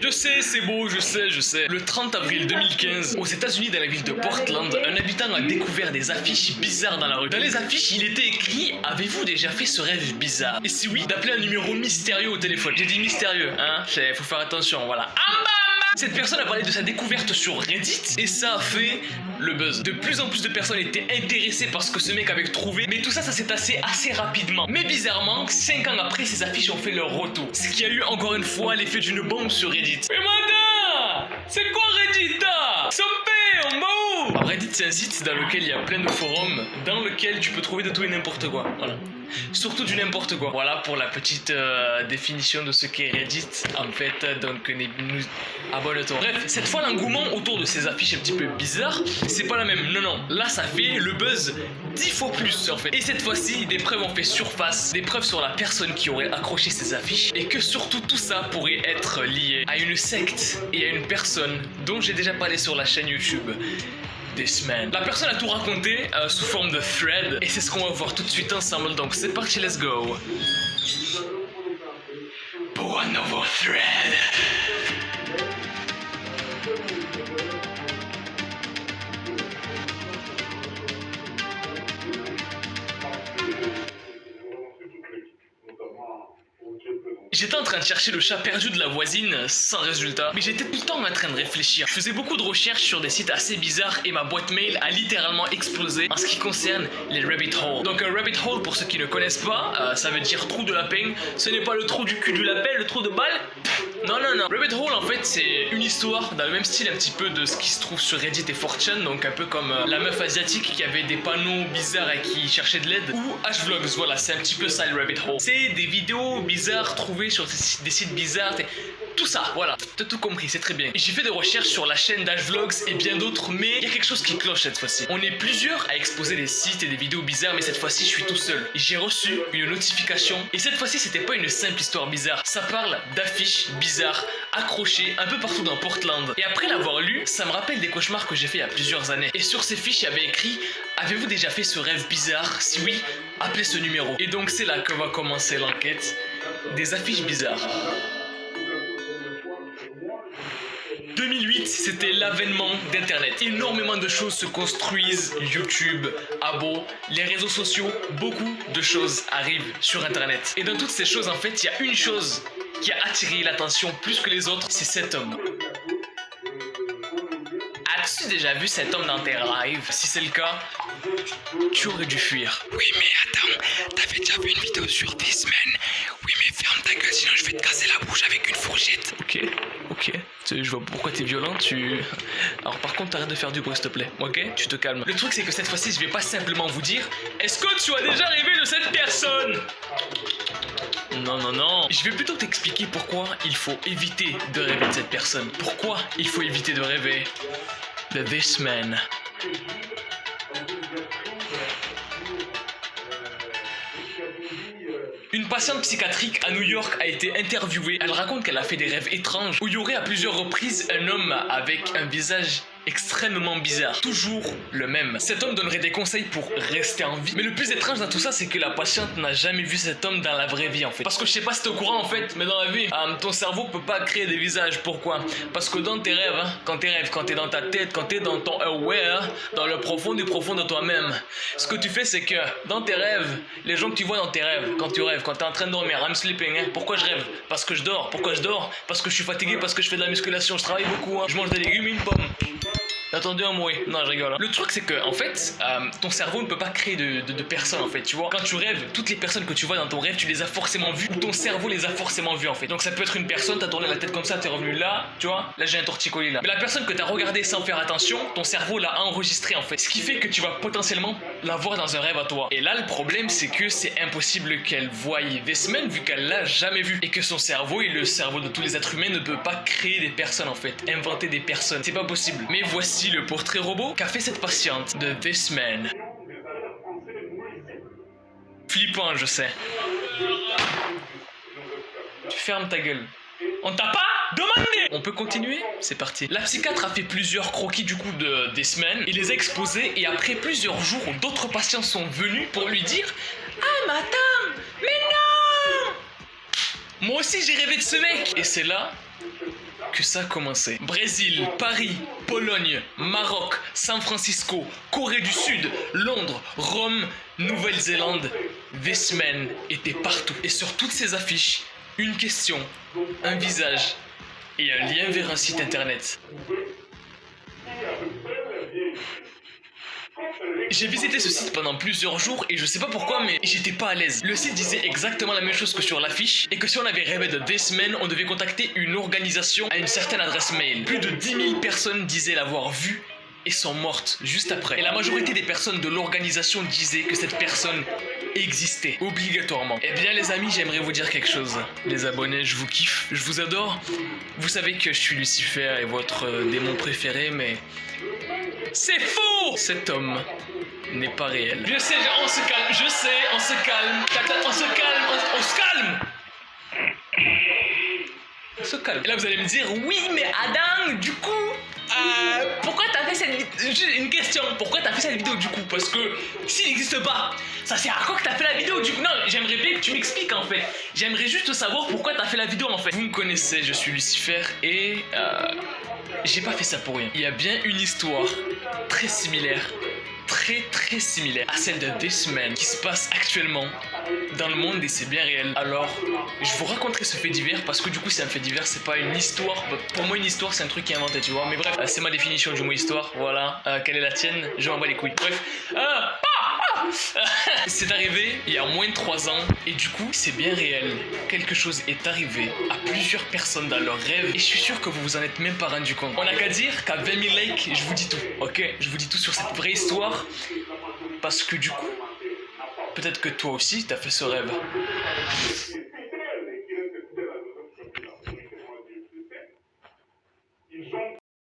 Je sais, c'est beau, je sais. Le 30 avril 2015, aux États-Unis, dans la ville de Portland, un habitant a découvert des affiches bizarres dans la rue. Dans les affiches, il était écrit: avez-vous déjà fait ce rêve bizarre? Et si oui, d'appeler un numéro mystérieux au téléphone. J'ai dit mystérieux, hein, faut faire attention, voilà. Cette personne a parlé de sa découverte sur Reddit et ça a fait le buzz. De plus en plus de personnes étaient intéressées par ce que ce mec avait trouvé, mais tout ça, ça s'est passé assez rapidement. Mais bizarrement, 5 ans après, ces affiches ont fait leur retour. Ce qui a eu encore une fois l'effet d'une bombe sur Reddit. Mais madame, c'est quoi Reddit là? On va où? Reddit, c'est un site dans lequel il y a plein de forums, dans lequel tu peux trouver de tout et n'importe quoi. Voilà. Surtout du n'importe quoi. Voilà pour la petite définition de ce qu'est Reddit. En fait, donc abonne-toi. Bref, cette fois l'engouement autour de ces affiches un petit peu bizarres, c'est pas la même. Non, là ça fait le buzz 10 fois plus en fait. Et cette fois-ci, des preuves ont fait surface, des preuves sur la personne qui aurait accroché ces affiches, et que surtout tout ça pourrait être lié à une secte et à une personne dont j'ai déjà parlé sur la chaîne YouTube. This man. La personne a tout raconté sous forme de thread et c'est ce qu'on va voir tout de suite ensemble, donc c'est parti, let's go pour un nouveau thread. J'étais en train de chercher le chat perdu de la voisine sans résultat, mais j'étais tout le temps en train de réfléchir. Je faisais beaucoup de recherches sur des sites assez bizarres et ma boîte mail a littéralement explosé en ce qui concerne les rabbit holes. Donc un rabbit hole, pour ceux qui ne connaissent pas, ça veut dire trou de lapin. Ce n'est pas le trou du cul du lapin, le trou de balle. Non. Rabbit hole en fait c'est une histoire dans le même style un petit peu de ce qui se trouve sur Reddit et 4chan, donc un peu comme la meuf asiatique qui avait des panneaux bizarres et qui cherchait de l'aide, ou H-Vlogs, voilà, c'est un petit peu ça le rabbit hole. C'est des vidéos bizarres trouvées sur des sites bizarres, tout ça, voilà, t'as tout compris, c'est très bien. J'ai fait des recherches sur la chaîne d'H-Vlogs et bien d'autres, mais il y a quelque chose qui cloche cette fois-ci. On est plusieurs à exposer des sites et des vidéos bizarres, mais cette fois-ci je suis tout seul. J'ai reçu une notification et cette fois-ci c'était pas une simple histoire bizarre, ça parle d'affiches bizarres accrochées un peu partout dans Portland. Et après l'avoir lu, ça me rappelle des cauchemars que j'ai fait il y a plusieurs années. Et sur ces fiches il y avait écrit: avez-vous déjà fait ce rêve bizarre? Si oui, appelez ce numéro. Et donc c'est là que va commencer l'enquête des affiches bizarres. 2008, c'était l'avènement d'internet. Énormément de choses se construisent, YouTube, abos, les réseaux sociaux, beaucoup de choses arrivent sur internet. Et dans toutes ces choses en fait, il y a une chose qui a attiré l'attention plus que les autres, c'est cet homme. As-tu déjà vu cet homme dans tes lives? Si c'est le cas, tu aurais dû fuir. Oui mais attends, t'avais déjà vu une vidéo sur This Man? Oui mais ferme ta gueule sinon je vais te casser la bouche avec une fourchette. Ok, je vois pourquoi t'es violent, Alors par contre t'arrêtes de faire du bruit s'il te plaît, ok? Tu te calmes. Le truc c'est que cette fois-ci je vais pas simplement vous dire: est-ce que tu as déjà rêvé de cette personne? Non. Je vais plutôt t'expliquer pourquoi il faut éviter de rêver de cette personne. Pourquoi il faut éviter de rêver de This Man. Une patiente psychiatrique à New York a été interviewée. Elle raconte qu'elle a fait des rêves étranges où il y aurait à plusieurs reprises un homme avec un visage extrêmement bizarre, toujours le même. Cet homme donnerait des conseils pour rester en vie. Mais le plus étrange dans tout ça, c'est que la patiente n'a jamais vu cet homme dans la vraie vie en fait. Parce que je sais pas si t'es au courant en fait, mais dans la vie, ton cerveau peut pas créer des visages. Pourquoi? Parce que dans tes rêves, quand t'es dans ta tête, quand t'es dans ton aware, dans le profond du profond de toi-même, ce que tu fais c'est que dans tes rêves, les gens que tu vois dans tes rêves, quand t'es en train de dormir, I'm sleeping, hein. Pourquoi je rêve? Parce que je dors. Pourquoi je dors? Parce que je suis fatigué, parce que je fais de la musculation, je travaille beaucoup, hein. Je mange des légumes et une pomme. T'as entendu un mot? Non, je rigole. Le truc, c'est que, en fait, ton cerveau ne peut pas créer de personnes, en fait, tu vois. Quand tu rêves, toutes les personnes que tu vois dans ton rêve, tu les as forcément vues, ou ton cerveau les a forcément vues, en fait. Donc, ça peut être une personne, t'as tourné la tête comme ça, t'es revenu là, tu vois. Là, j'ai un torticolis, là. Mais la personne que t'as regardée sans faire attention, ton cerveau l'a enregistrée, en fait. Ce qui fait que tu vas potentiellement la voir dans un rêve à toi. Et là, le problème, c'est que c'est impossible qu'elle voie This Man, vu qu'elle l'a jamais vu. Et que son cerveau, et le cerveau de tous les êtres humains, ne peut pas créer des personnes, en fait. Inventer des personnes. C'est pas possible. Mais voici le portrait robot qu'a fait cette patiente de This Man. Flippant, je sais. Tu fermes ta gueule. On t'a pas demandé! On peut continuer? C'est parti. La psychiatre a fait plusieurs croquis du coup de This Man et les a exposés, et après plusieurs jours, d'autres patients sont venus pour lui dire: ah mais attends, mais non! Moi aussi j'ai rêvé de ce mec. Et c'est là que ça a commencé. Brésil, Paris, Pologne, Maroc, San Francisco, Corée du Sud, Londres, Rome, Nouvelle-Zélande. This man était partout. Et sur toutes ces affiches, une question, un visage et un lien vers un site internet. J'ai visité ce site pendant plusieurs jours et je sais pas pourquoi mais j'étais pas à l'aise. Le site disait exactement la même chose que sur l'affiche et que si on avait rêvé de This Man, on devait contacter une organisation à une certaine adresse mail. Plus de 10 000 personnes disaient l'avoir vu et sont mortes juste après. Et la majorité des personnes de l'organisation disaient que cette personne existait obligatoirement. Eh bien les amis, j'aimerais vous dire quelque chose. Les abonnés, je vous kiffe, je vous adore. Vous savez que je suis Lucifer et votre démon préféré mais... c'est faux! Cet homme n'est pas réel. Je sais, on se calme, je sais, on se calme. On se calme, on se calme! On se calme. Et là vous allez me dire, oui mais Adam, du coup, pourquoi t'as fait cette vidéo? Juste une question, pourquoi t'as fait cette vidéo du coup? Parce que s'il n'existe pas, ça sert à quoi que t'as fait la vidéo du coup? Non, j'aimerais bien que tu m'expliques en fait. J'aimerais juste savoir pourquoi t'as fait la vidéo en fait. Vous me connaissez, je suis Lucifer et j'ai pas fait ça pour rien. Il y a bien une histoire très similaire, très similaire à celle de This Man qui se passe actuellement dans le monde et c'est bien réel. Alors, je vous raconterai ce fait divers parce que du coup c'est un fait divers, c'est pas une histoire. Pour moi une histoire c'est un truc qui est inventé, tu vois. Mais bref, c'est ma définition du mot histoire, voilà. Quelle est la tienne? Je m'en bats les couilles. Bref, c'est arrivé il y a moins de 3 ans et du coup c'est bien réel. Quelque chose est arrivé à plusieurs personnes dans leurs rêves et je suis sûr que vous vous en êtes même pas rendu compte. On n'a qu'à dire qu'à 20 000 likes, je vous dis tout, ok? Je vous dis tout sur cette vraie histoire parce que du coup, peut-être que toi aussi t'as fait ce rêve.